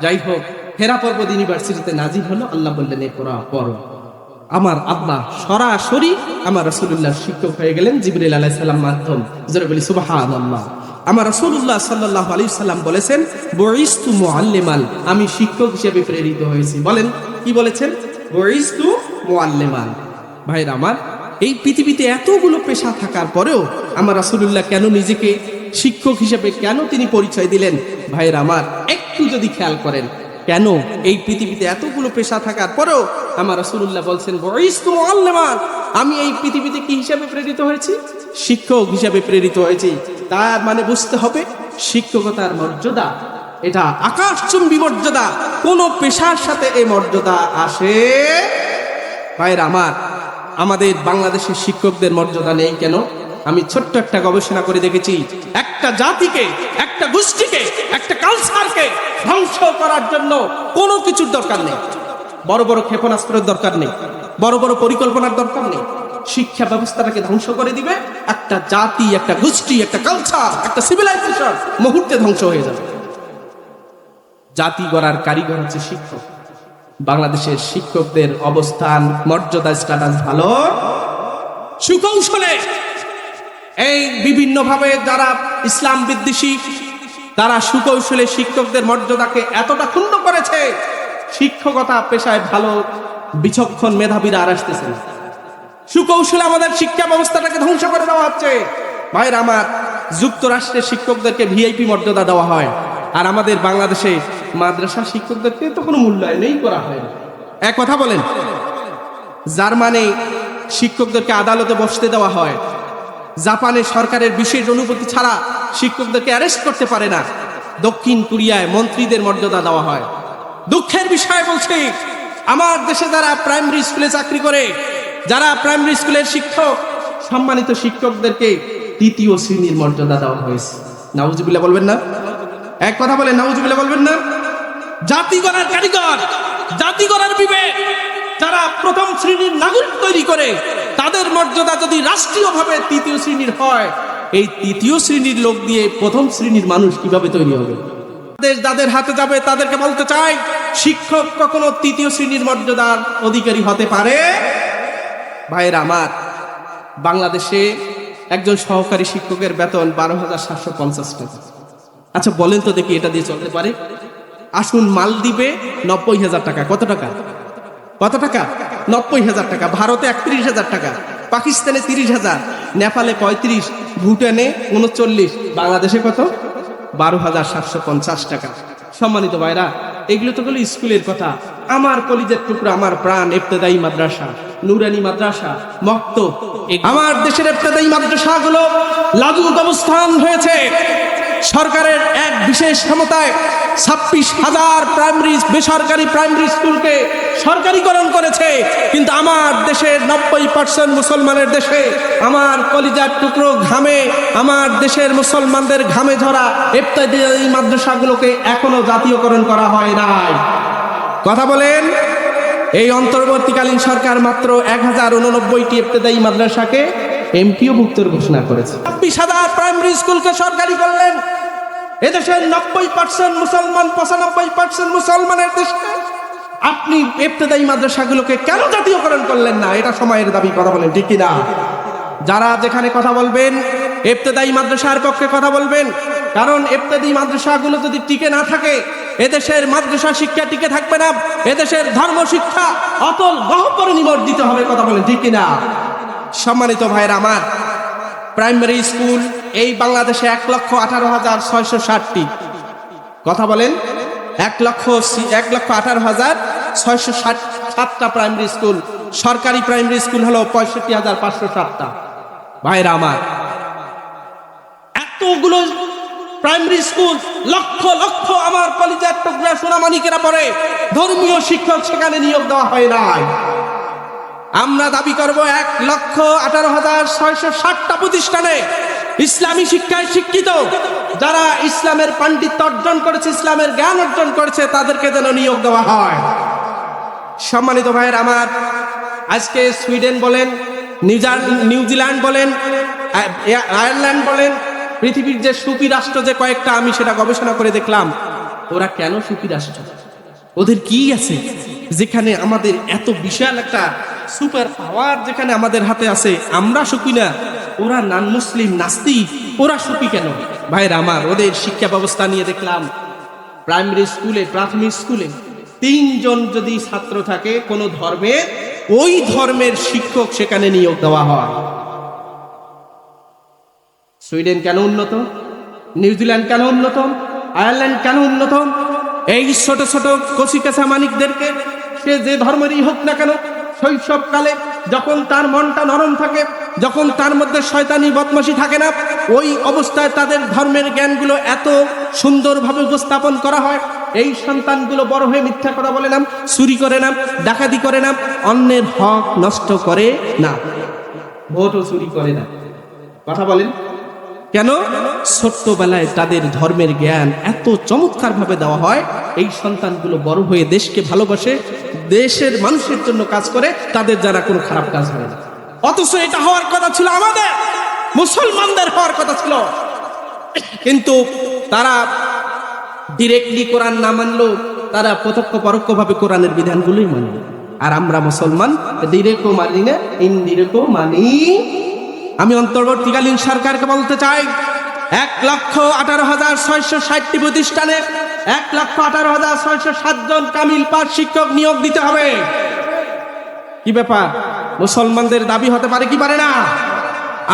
যাই হোক, হেরা পর্বত ইউনিভার্সিটিতে নাজির হলো, আল্লাহ বললেন এই পড়ো। আমার আল্লাহ সরাসরি আমার রাসূলুল্লাহ শিক্ষক হয়ে গেলেন জিবরিল আলাইহিস সালাম মাধ্যম, যারা বলি সুবহানাল্লাহ। আমার রাসূলুল্লাহ সাল্লাল্লাহু আলাইহি সাল্লাম বলেছেন বুইস্তু মুআল্লিমান, আমি শিক্ষক হিসেবে প্রেরিত হয়েছি। বলেন কি বলেছেন? বুইস্তু মুআল্লিমান। ভাইরা আমার, এই পৃথিবীতে এতগুলো পেশা থাকার পরেও আমার রাসূলুল্লাহ কেন নিজেকে শিক্ষক হিসেবে কেন তিনি পরিচয় দিলেন? ভাইরা আমার, একটু যদি খেয়াল করেন, কেন এই পৃথিবীতে এতগুলো পেশা থাকার পরেও আমার রাসূলুল্লাহ বলছেন বুইস্তু মুআল্লিমান, আমি এই পৃথিবীতে কি হিসেবে প্রেরিত হয়েছি? শিক্ষক হিসেবে প্রেরিত হয়েছি। তার মানে বুঝতে হবে শিক্ষকতার মর্যাদা এটা আকাশচুম্বী মর্যাদা, কোন পেশার সাথে এই মর্যাদা আসে? ভাইরা আমার, আমাদের বাংলাদেশের শিক্ষকদের মর্যাদা নেই কেন? আমি ছোট্ট একটা গবেষণা করে দেখেছি, একটা জাতিকে, একটা গোষ্ঠীকে, একটা কালচারকে ধ্বংস করার জন্য কোনো কিছুর দরকার নেই। বড় বড় ক্ষেপণাস্ত্রের দরকার নেই, বড় বড় পরিকল্পনার দরকার নেই। শিক্ষা ব্যবস্থাটাকে ধ্বংস করে দিবে একটা জাতি, একটা গোষ্ঠী, একটা কালচার, একটা সিভিলাইজেশন মুহূর্তে ধ্বংস হয়ে যাবে। জাতি গড়ার কারিগর হচ্ছে শিক্ষক। বাংলাদেশের শিক্ষকদের অবস্থান, মর্যাদা, স্ট্যাটাস ভালো, সুকৌশলে এই বিভিন্ন ভাবে যারা ইসলাম বিদ্বেষী, তারা সুকৌশলে শিক্ষকদের মর্যাদাকে এতটা ক্ষুণ্ণ করেছে, শিক্ষকতা পেশায় ভালো বিচক্ষণ মেধাবীরা আর আসতেছে না। সুকৌশলে আমাদের শিক্ষা ব্যবস্থাটাকে ধ্বংস করে দেওয়া হচ্ছে। ভাইরা আমার, যুক্তরাষ্ট্রের শিক্ষকদেরকে ভিআইপি মর্যাদা দেওয়া হয়, আর আমাদের বাংলাদেশে মাদ্রাসা শিক্ষকদেরকে তো কোনো মূল্যায়নই করা হয় না। এক কথা বলেন, জার্মানি শিক্ষকদেরকে আদালতে বসতে দেওয়া হয়, জাপানে সরকারের বিশেষ অনুমতি ছাড়া শিক্ষকদেরকে অ্যারেস্ট করতে পারে না, দক্ষিণ কোরিয়ায় মন্ত্রীদের মর্যাদা দেওয়া হয়। দুঃখের বিষয় বলছি, আমার দেশে যারা প্রাইমারি স্কুলে চাকরি করে, যারা প্রাইমারি স্কুলের শিক্ষক, সম্মানিত শিক্ষকদেরকে তৃতীয় শ্রেণীর মর্যাদা দেওয়া হয়েছে। নাউজুবিল্লাহ বলবেন না? এক কথা বলেন, নাউজুবিল্লাহ বলবেন না? জাতি গড়ার কারিগর, জাতি গড়ার বিবেক, যারা প্রথম শ্রেণীর নাগরিক তৈরি করে, তাদের মর্যাদা যদি রাষ্ট্রীয়ভাবে তৃতীয় শ্রেণীর হয়, এই তৃতীয় শ্রেণীর লোক দিয়ে প্রথম শ্রেণীর মানুষ কিভাবে তৈরি হবে? যাদের হাতে যাবে তাদেরকে বলতে চাই, শিক্ষক কখনো তৃতীয় শ্রেণীর মর্যাদার অধিকারী হতে পারে? ভাইরা আমার, বাংলাদেশে একজন সহকারী শিক্ষকের বেতন 12,750 টাকা। আচ্ছা বলেন তো দেখি, এটা দিয়ে চলতে পারে? আসুন, মালদ্বীপে 90,000 টাকা। কত টাকা? কত টাকা? 90,000 টাকা। ভারতে 31,000 টাকা, পাকিস্তানে 30,000, নেপালে 35, ভুটানে 39, বাংলাদেশে কত? 12,750 টাকা। সম্মানিত ভাইরা, এগুলো তো হলো স্কুলের কথা। আমার কলিজার টুকরা, আমার প্রাণ ইবতেদায়ী মাদ্রাসা, নুরানি মাদ্রাসা, মক্তব, আমার দেশের ইবতেদায়ী মাদ্রাসাগুলো লাজুক অবস্থান হয়েছে। সরকারের এক বিশেষ ক্ষমতায় 26,000 বেসরকারি প্রাইমারি স্কুলকে সরকারিকরণ করেছে, কিন্তু আমার দেশের 90% মুসলমানের দেশে, আমার কলিজার টুকরো ঘামে, আমার দেশের মুসলমানদের ঘামে ঝরা ইবতেদায়ী মাদ্রাসাগুলোকে এখনো জাতীয়করণ করা হয় নাই। কথা বলেন। এই অন্তর্বর্তীকালীন সরকার মাত্র 1089টি ইবতেদায়ী মাদ্রাসাকে এমপিও ভুক্তর ঘোষণা করেছে। 26,000 প্রাইমারি স্কুলকে সরকারি করলেন। এদেশের 90% মুসলমান, 95% মুসলমানের দেশে আপনি ইবতেদায়ী মাদ্রাসাগুলোকে কেন জাতীয়করণ করলেন না? এটা সময়ের দাবি। কথা বলেন ঠিক কিনা? যারা যেখানে কথা বলবেন, ইবতেদায়ী মাদ্রাসার পক্ষে কথা বলবেন, কারণ ইবতেদায়ী মাদ্রাসাগুলো যদি টিকে না থাকে, এদেশের মাদ্রাসা শিক্ষা টিকে থাকবে না, এদেশের ধর্ম শিক্ষা অতল গহ্বরে নিমজ্জিত হবে। কথা বলেন ঠিক কিনা? সম্মানিত ভাইরা আমার, প্রাইমারি স্কুল এই বাংলাদেশে 1,18,660টি। কথা বলেন, 1,18,660টা প্রাইমারি স্কুল। সরকারি প্রাইমারি স্কুল হলো 65,507টা। ভাইরা আমার, এতগুলো প্রাইমারি স্কুল, লক্ষ লক্ষ আমার কলিজার টুকরা সোনামানিকেরা পড়ে, ধর্মীয় শিক্ষক সেখানে নিয়োগ দেওয়া হয় নাই। আমরা দাবি করব 1,18,660টা প্রতিষ্ঠানে ইসলামী শিক্ষায় শিক্ষিত যারা ইসলামের পাণ্ডিত্য অর্জন করেছে, ইসলামের জ্ঞান অর্জন করেছে, তাদেরকে যেন নিয়োগ দেওয়া হয়। সম্মানিত ভাইয়ের আমার, আজকে সুইডেন বলেন, নিউজিল্যান্ড বলেন, আয়ারল্যান্ড বলেন, পৃথিবীর যে সুফি রাষ্ট্র যে কয়েকটা, আমি সেটা গবেষণা করে দেখলাম, ওরা কেন সুফি রাষ্ট্র? ওদের কি আছে যেখানে আমাদের এত বিশাল একটা সুপার পাওয়ার যেখানে আমাদের হাতে আছে, আমরা সুফি না, ওরা নান মুসলিম নাস্তিক, ওরা সুফি কেন? ভাইরা আমার, ওদের শিক্ষা ব্যবস্থা নিয়ে দেখলাম, প্রাইমারি স্কুলে, প্রাথমিক স্কুলে 3 জন যদি ছাত্র থাকে কোনো ধর্মের, ওই ধর্মের শিক্ষক সেখানে নিয়োগ দেওয়া হয়। সুইডেন কেন উন্নত? নিউজিল্যান্ড কেন উন্নত? আয়ারল্যান্ড কেন উন্নত? এই ছোট ছোট কচিকাঁচা মানিকদেরকে, সে যে ধর্মেরই হোক না কেন, শৈশবকালে যখন তার মনটা নরম থাকে, যখন তার মধ্যে শয়তানি বদমাশি থাকে না, ওই অবস্থায় তাদের ধর্মের জ্ঞানগুলো এত সুন্দরভাবে উপস্থাপন করা হয়, এই সন্তানগুলো বড় হয়ে মিথ্যা কথা বলে না, চুরি করে না, ডাকাতি করে না, অন্যের হক নষ্ট করে না, ভোটও চুরি করে না। কথা বলেন কেন? ছোট্টবেলায় তাদের ধর্মের জ্ঞান এত চমৎকার ভাবে দেওয়া হয়, এই সন্তানগুলো বড় হয়ে দেশকে ভালোবাসে, দেশের মানুষের জন্য কাজ করে, তাদের যারা কোনো খারাপ কাজ হয় না। অথচ এটা হওয়ার কথা ছিল আমাদের মুসলমানদের হওয়ার কথা ছিল, কিন্তু তারা ডিরেক্টলি কোরআন না মানলেও তারা প্রত্যক্ষ পরোক্ষ ভাবে কোরআনের বিধানগুলোই মানে। আর আমরা মুসলমান ডিরেক্টও মানি না, ইনডিরেক্টও মানি। আমি অন্তর্বর্তীকালীন সরকারকে বলতে চাই, 1,18,660টি প্রতিষ্ঠানে 1,18,660 জন কামিল পাস শিক্ষক নিয়োগ দিতে হবে। কি ব্যাপার? মুসলমানদের দাবি হতে পারে কি পারে না?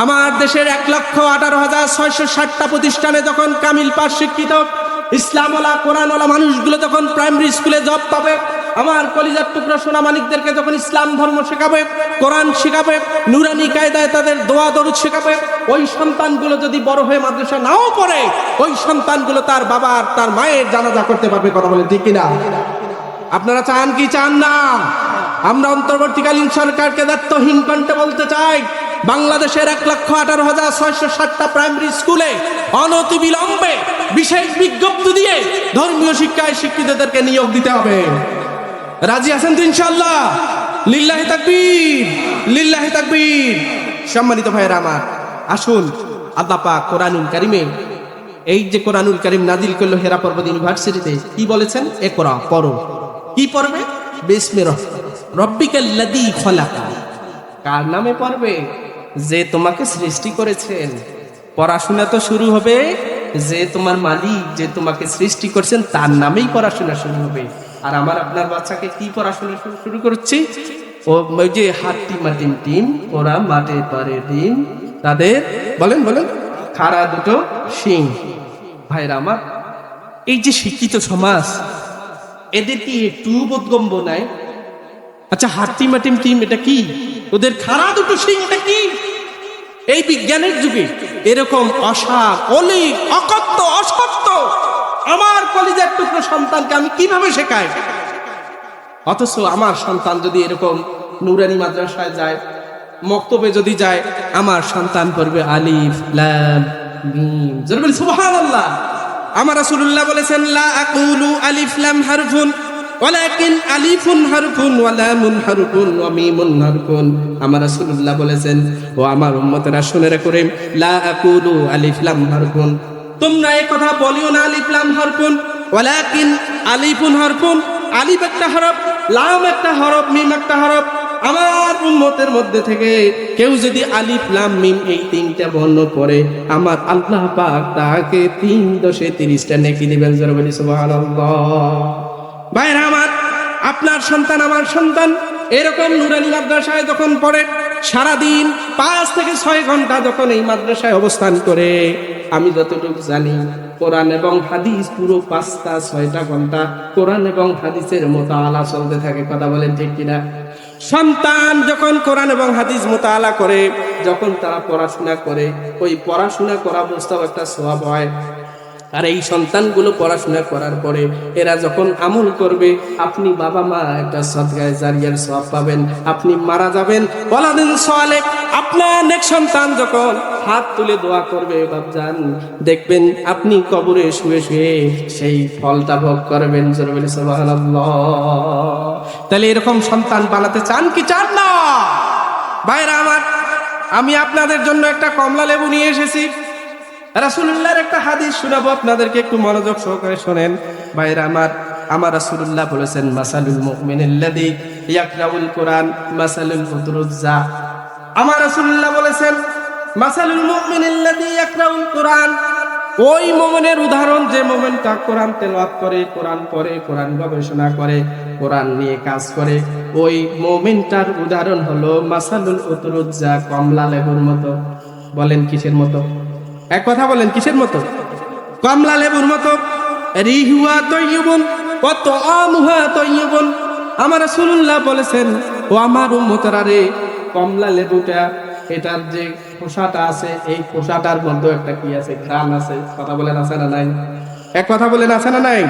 আমার দেশের 1,18,660টা প্রতিষ্ঠানে যখন কামিল পাস শিক্ষিত ইসলামওয়ালা কোরআনওয়ালা মানুষগুলো যখন প্রাইমারি স্কুলে জব পাবে, আমার কলিজার টুকরা সোনা মানিকদেরকে যখন ইসলাম ধর্ম শেখাবে, কোরআন শেখাবে, নুরানি কায়দায় তাদের দোয়া দরুদ শেখাবে, ওই সন্তানগুলো যদি বড় হয়ে মাদ্রাসা নাও পড়ে, ওই সন্তানগুলো তার বাবার তার মায়ের জানাজা করতে পারবে। কথা বলেন ঠিক কিনা? আপনারা চান কি চান না? আমরা অন্তর্বর্তীকালীন সরকারকে দায়িত্বহীন কণ্ঠে বলতে চাই, বাংলাদেশের 1,18,660টা প্রাইমারি স্কুলে অনতিবিলম্বে বিশেষ বিজ্ঞপ্তি দিয়ে ধর্মীয় শিক্ষায় শিক্ষিতদেরকে নিয়োগ দিতে হবে। রাজি আছেন তো ইনশাআল্লাহ? লিল্লাহি তাকবীর, লিল্লাহি তাকবীর। সম্মানিত ভাইয়েরা আমার, আসুন আল্লাহ পাক কোরআনুল কারিমে, এই যে কোরআনুল কারিম নাজিল করলো হেরা পর্বত ইউনিভার্সিটিতে, কি বলেছেন? ইকরা, পড়ো। কি পড়বে? বিসমি রব্বিকাল্লাযী খলাক। কার নামে পড়বে? যে তোমাকে সৃষ্টি করেছেন। পড়াশোনা তো শুরু হবে যে তোমার মালিক, যে তোমাকে সৃষ্টি করেছেন, তার নামেই পড়াশোনা শুরু হবে। আর আমার আপনার বাচ্চাকে কি পড়াশোনা শুরু করছি? ওই যে হাট্টি মাটিম টিম, ওরা মাঠে পারে ডিম, তাদের বলেন বলেন খাড়া দুটো শিং। ভাইরা আমার, এই যে শিক্ষিত সমাজ, এদের কি একটু বোধগম্য নাই? আচ্ছা, হাট্টি মাটিম টিম এটা কি? ওদের খাড়া দুটো শিং এটা কি? এই বিজ্ঞানের যুগে এরকম অলিক অকথ্য অসত্য আমার কলিজার টুকরো সন্তানকে আমি কিভাবে শেখাই? অথচ আমার সন্তান যদি এরকম নুরানি মাদ্রাসায় যায়, মক্তবে যদি যায়, আমার সন্তান পড়বে আলিফ লাম মিম। জোরে বলি সুবহানাল্লাহ। আমার রাসূলুল্লাহ বলেছেন, লা আকুলু আলিফ লাম হারফুন ওয়ালাকিন আলিফুন হারফুন ওয়া লামুন হারফুন ওয়া মিমুন হারফুন। আমার রাসূলুল্লাহ বলেছেন, ও আমার উম্মতেরা শুনে রাখো, লা আকুলু আলিফ লাম হারফুন, তোমরা এই কথা বলিও না আলিফ লাম হারফুন, ওয়ালাকিন আলিফুন হারফুন, আলিফ একটা হরফ, লাম একটা হরফ, মিম একটা হরফ। আমার উম্মতের মধ্যে থেকে কেউ যদি আলিফ লাম মিম এই 3টা বর্ণ পড়ে, আমার আল্লাহ পাক তাকে 3×30টা নেকি দিবেন। জোরে বলি সুবহানাল্লাহ। ভাইরা আমার, আপনার সন্তান আমার সন্তান এরকম নুরানি মাদ্রাসায় যখন পড়ে, সারাদিন 5 থেকে 6 ঘন্টা যখন এই মাদ্রাসায় অবস্থান করে, আমি যতটুকু জানি কোরআন এবং হাদিস পুরো 5-6 ঘন্টা কোরআন এবং হাদিসের মুতাআলা চলতে থাকে। কথা বলেন ঠিক কিনা? সন্তান যখন কোরআন এবং হাদিস মুতাআলা করে, যখন তারা পড়াশোনা করে, ওই পড়াশোনা করা অবস্থাও একটা সওয়াব হয়। আর এই সন্তানগুলো পড়াশোনা করার পরে এরা যখন আমল করবে, আপনি বাবা মা একটা সদকায়ে জারিয়ার সওয়াব পাবেন। আপনি মারা যাবেন, ওয়ালাদিন সালেহ, আপনার নেক সন্তান যখন হাত তুলে দোয়া করবে বাপজান, দেখবেন আপনি কবরে শুয়ে শুয়ে সেই ফলটা ভোগ করবেন। জোরে বলি সুবহানাল্লাহ। তাহলে এরকম সন্তান বানাতে চান কি চান না? ভাইরা আমার, আমি আপনাদের জন্য একটা কমলা লেবু নিয়ে এসেছি। রাসূলুল্লাহর একটা হাদিস শোনাবো আপনাদেরকে, একটু মনোযোগ সহকারে শোনেন। ভাইরা আমার রাসূলুল্লাহ বলেছেন, মাসালুল মুমিনিল্লাযী ইয়াকরাউল কোরআন মাসালুল ফুতুরুজ্জা। আমার রাসূলুল্লাহ বলেছেন, মাসালুল মুমিনিল্লাযী ইয়াকরাউল কোরআন, ওই মুমিনের উদাহরণ যে মুমিনটা কোরআন তেলাওয়াত করে, কোরআন পড়ে, কোরআন গবেষণা করে, কোরআন নিয়ে কাজ করে, ওই মুমিনটার উদাহরণ হলো মাসালুল ফুতুরুজ্জা, কমলা লেবুর মতো। বলেন কিসের মতো? এক কথা বলেন, কিসের মতো? কমলা লেবুর মতো। রিহুয়া তাইয়্যিবুন ওয়া তাআমুহা তাইয়্যিবুন। আমার রাসূলুল্লাহ বলেছেন, ও আমার উম্মতরা রে, কমলা লেবুটা, এটার যে খোসাটা আছে, এই খোসাটার মধ্যে একটা কি আছে? ঘ্রাণ আছে। কথা বলেন, আছে না নাই? এক কথা বলেন, আছে না নাই?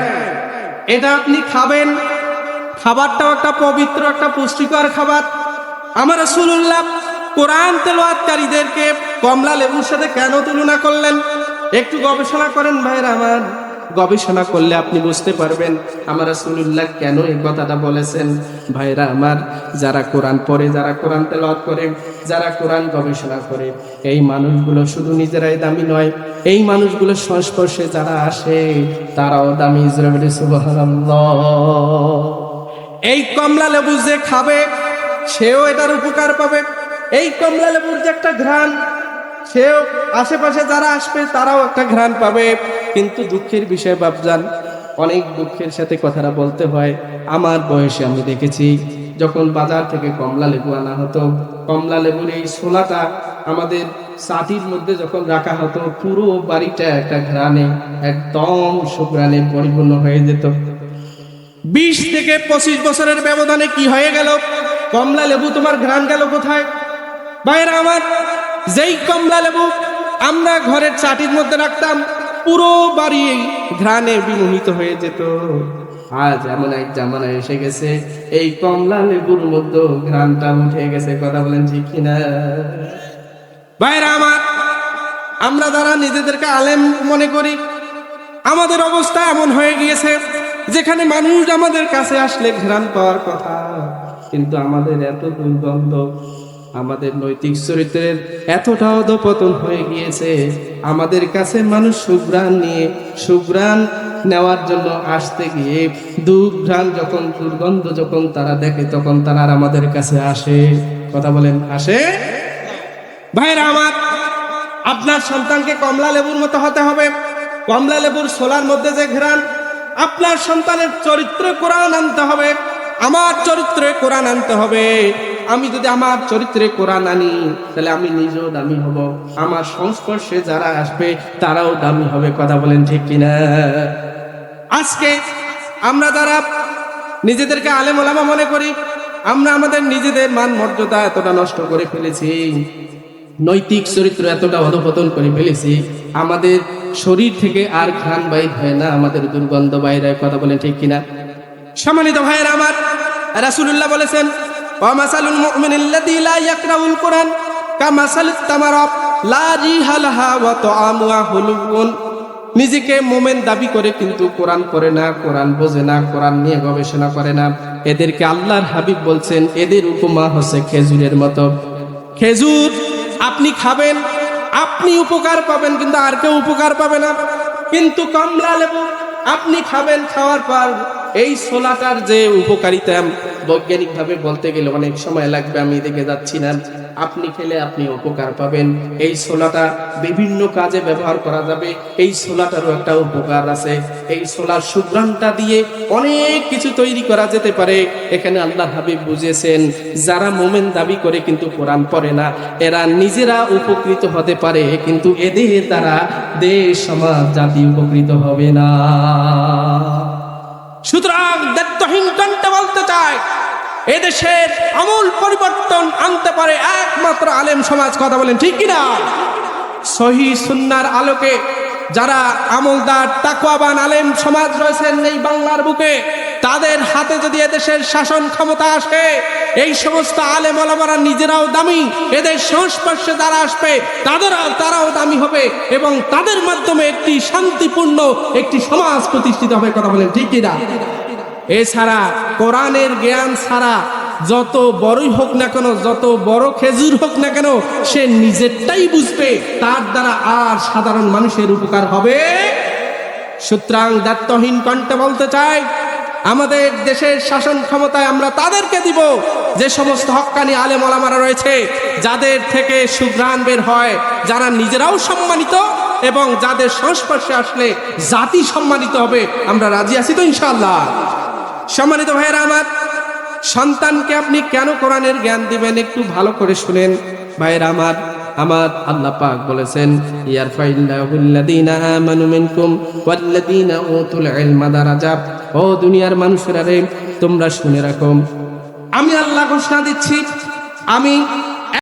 এটা আপনি খাবেন, খাবারটাও একটা পবিত্র, একটা পুষ্টিকর খাবার। আমার রাসূলুল্লাহ কোরআন তেলাওয়াতকারীদেরকে কমলা লেবুর সাথে কেন তুলনা করলেন? একটু গবেষণা করেন ভাইরা আমার, গবেষণা করলে আপনি বুঝতে পারবেন আমার রাসূলুল্লাহ কেন এই কথাটা বলেছেন। ভাইরা আমার, যারা কোরআন পড়ে, যারা কোরআন তেলাওয়াত করে, যারা কোরআন গবেষণা করে, এই মানুষগুলো শুধু নিজেরাই দামি নয়, এই মানুষগুলোর সংস্পর্শে যারা আসে তারাও দামি। ইসরায়েলি সুবহানাল্লাহ। এই কমলা লেবু যে খাবে সেও এটার উপকার পাবে। এই কমলা লেবুর যে একটা ঘ্রাণ, সেও আশেপাশে যারা আসবে তারাও একটা ঘ্রাণ পাবে। কিন্তু দুঃখের বিষয় বাপজান, অনেক দুঃখের সাথে কথাটা বলতে হয়, আমার বয়সে আমি দেখেছি যখন বাজার থেকে কমলা লেবু আনা হতো, কমলা লেবুর এই ছোলাটা আমাদের চাটির মধ্যে যখন রাখা হতো, পুরো বাড়িটা একটা ঘ্রাণে, একদম সুঘ্রাণে পরিপূর্ণ হয়ে যেত। 20 থেকে 25 বছরের ব্যবধানে কি হয়ে গেল? কমলা লেবু তোমার ঘ্রাণ গেল কোথায়? ভাইরা আমার, যেই কমলা লেবু আমরা ঘরের চাটির মধ্যে রাখতাম, পুরো বাড়ি ঘ্রাণে বিমোহিত হয়ে যেত। আজ এমন এক জামানা এসে গেছে, এই কমলা লেবুর মধ্যে ঘ্রাণটা উঠে গেছে। কথা বলেন ঠিক কিনা? ভাইরা আমার, আমরা যারা নিজেদেরকে আলেম মনে করি, আমাদের অবস্থা এমন হয়ে গিয়েছে যেখানে মানুষ আমাদের কাছে আসলে ঘ্রাণ পাওয়ার কথা, কিন্তু আমাদের এত দুর্গন্ধ, আমাদের নৈতিক চরিত্রের এতটা অধঃপতন হয়ে গিয়েছে, আমাদের কাছে মানুষ সুঘ্রাণ নিয়ে, সুঘ্রাণ নেওয়ার জন্য আসতে গিয়ে দুর্ঘ্রাণ যখন, দুর্গন্ধ যখন তারা দেখে, তখন তারা আর আমাদের কাছে আসে। কথা বলেন, আসে? ভাইরা আমার, আপনার সন্তানকে কমলা লেবুর মতো হতে হবে। কমলা লেবুর ছোলার মধ্যে যে ঘ্রাণ, আপনার সন্তানের চরিত্রে কোরআন আনতে হবে। আমার চরিত্রে কোরআন আনতে হবে। আমি যদি আমার চরিত্রে কোরআন আনি, তাহলে আমি নিজেও দামি হব, আমার সংস্পর্শে যারা আসবে তারাও দামি হবে। কথা বলেন ঠিক কিনা? আজকে আমরা যারা নিজেদেরকে আলেম ওলামা মনে করি, আমরা আমাদের নিজেদের মান মর্যাদা এতটা নষ্ট করে ফেলেছি, নৈতিক চরিত্র এতটা অধঃপতন করে ফেলেছি, আমাদের শরীর থেকে আর ঘ্রাণ বাইর হয় না, আমাদের দুর্গন্ধ বাইরে। কথা বলেন ঠিক কিনা? সম্মানিত ভাইয়েরা আমার, রাসূলুল্লাহ বলেছেন, ওয়া মাসালুল মুমিনিল্লাযী লা ইয়াকরাউল কোরআন কামাসালিত তামারাত লা রিহা লাহা ওয়া তাআমুহা হুলুন। নিজেকে মোমেন দাবি করে কিন্তু কোরআন পড়ে না, কোরআন বোঝে না, কোরআন নিয়ে গবেষণা করে না, এদেরকে আল্লাহর হাবিব বলছেন এদের উপমা হচ্ছে খেজুরের মতো। খেজুর আপনি খাবেন, আপনি উপকার পাবেন, কিন্তু আর কেউ উপকার পাবে না। কিন্তু কমলা লেবু আপনি খাবেন, খাওয়ার পর এই ছোলাটার যে উপকারিতা, বৈজ্ঞানিকভাবে বলতে গেলে অনেক সময় লাগবে, আমি দেখে যাচ্ছি না। আপনি খেলে আপনি উপকার পাবেন। এই ছোলাটা বিভিন্ন কাজে ব্যবহার করা যাবে। এই ছোলাটারও একটা উপকার আছে। এই ছোলার সুঘ্রাণটা দিয়ে অনেক কিছু তৈরি করা যেতে পারে। এখানে আল্লাহ হাবিব বুঝিয়েছেন, যারা মোমেন দাবি করে কিন্তু কোরআন পড়ে না, এরা নিজেরা উপকৃত হতে পারে, কিন্তু এদের দ্বারা দেশ সমাজ জাতি উপকৃত হবে না। সুতরাং দায়িত্বহীন কণ্ঠে বলতে চাই, এদেশের আমূল পরিবর্তন আনতে পারে একমাত্র আলেম সমাজ। কথা বলেন ঠিক কিনা? সহিহ সুন্নাহর আলোকে যারা আমলদার তাকওয়াবান আলেম সমাজ রয়েছেন এই বাংলার বুকে, তাদের হাতে যদি এদেশের শাসন ক্ষমতা আসে, এই সমস্ত আলেম ওলামারা নিজেরাও দামি, এদের সংস্পর্শে যারা আসবে তারাও দামি হবে, এবং তাদের মাধ্যমে একটি শান্তিপূর্ণ একটি সমাজ প্রতিষ্ঠিত হবে। কথা বলেন ঠিক কিনা? এছাড়া কোরআনের জ্ঞান ছাড়া যত বড়ই হোক না কেন, যত বড় খেজুর হোক না কেন, সে নিজেরটাই বুঝবে, তার দ্বারা আর সাধারণ মানুষের উপকার হবে। সুতরাং দায়িত্বহীন কণ্ঠে বলতে চাই, আমাদের দেশের শাসন ক্ষমতায় আমরা তাদেরকে দিব যে সমস্ত হক্কানি আলেম ওলামারা রয়েছে, যাদের থেকে সুঘ্রাণ বের হয়, যারা নিজেরাও সম্মানিত এবং যাদের সংস্পর্শে আসলে জাতি সম্মানিত হবে। আমরা রাজি আছি তো ইনশাআল্লাহ? সম্মানিত ভাইয়েরা আমার, সন্তানকে আপনি কেন কোরআনের জ্ঞান দিবেন একটু ভালো করে শুনেন ভাইয়েরা আমার। আল্লাহ পাক বলেছেন, ইয়ারফাইল্লাহুল্লাযীনা আমানু মিনকুম ওয়াল্লাযীনা উতুল ইলমা দারাজাত। ও দুনিয়ার মানুষেরা রে, তোমরা শুনে রাখো, আমি আল্লাহ ঘোষণা দিচ্ছি, আমি